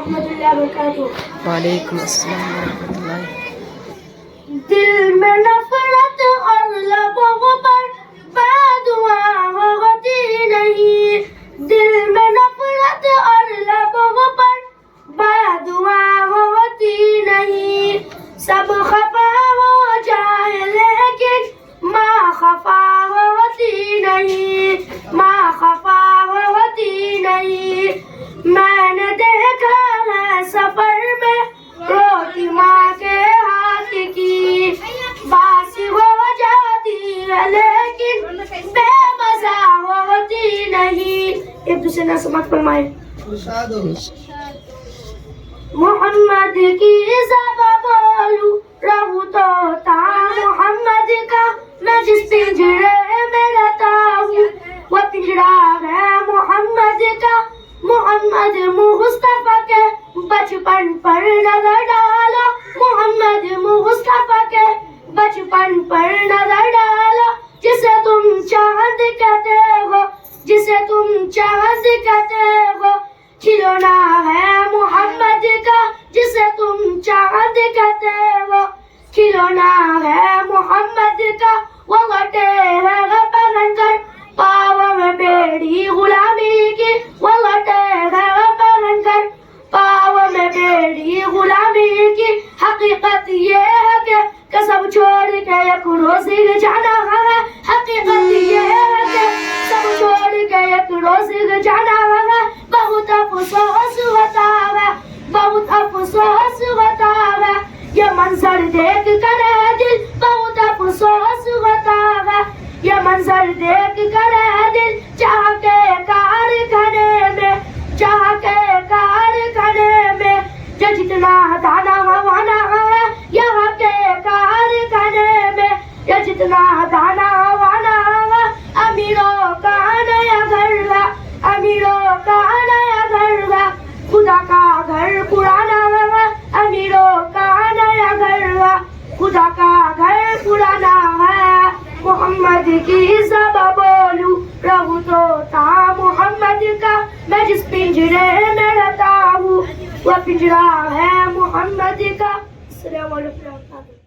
ورحمۃ اللہ وبرکاتہ. وعلیکم السلام ورحمۃ اللہ. دل میں نفرت اور لبوں پر بددعا ہوتی نہیں. دل میں نفرت اور لبوں پر بددعا ہوتی نہیں. سب خفا ہو جائے لیکن ماں خفا ہوتی نہیں. ماں خفا ہوتی نہیں. میں نے دیکھا ہے سفر میں روٹی ماں کے ہاتھ کی باسی ہو جاتی ہے لیکن بے مزہ ہوتی نہیں. ایک دوسرے نے سماعت فرمائے. محمد کی زباں بولوں رہوں تو تا محمد کا. میں جس پنجرے میں رہتا ہوں وہ پنجرا ہے محمد کا. محمد مصطفیٰ کے بچپن پر نظر ڈالو. محمد مصطفیٰ کے بچپن پر نظر ڈالو. جسے تم چاند کہتے ہو جسے تم چاند کہتے ہو کھلونا ہے محمد کا. جسے تم چاند کہتے ہو کھلونا ہے محمد کا. وہ لٹے ہے پہن کر پاؤں میں بیڑی غلامی کی. وہ لٹے ہے پہن کر پاؤں میں بیڑی غلامی کی. حقیقت یہ ہے کہ سب چھوڑ کے ایک روزی جانا ہے. حقیقت یہ ہے کہ سب چھوڑ کے ایک روزی جانا ہے. بہت افسوس ہوتا ہے بہت افسوس ہوتا ہے یہ منظر دیکھ کر دل. بہت افسوس ہوتا ہے یہ منظر دیکھ کر دل. چاہ کے کارخانے میں چاہ کے کارخانے میں جو جتنا دانا وانا ہے. یہاں کے کارخانے میں جو جتنا دانا وانا ہے. امیروں کا نیا گھر ہے امیروں کا نیا گھر ہے. خدا کا گھر پرانا ہے. امیروں کا نیا گھر ہے. خدا کا گھر پرانا ہے. محمد کی زباں بولوں رہوں تو تا محمد کا. میں جس پنجرے میں رہتا ہوں وہ پنجرا ہے محمد کا. السلام علیکم.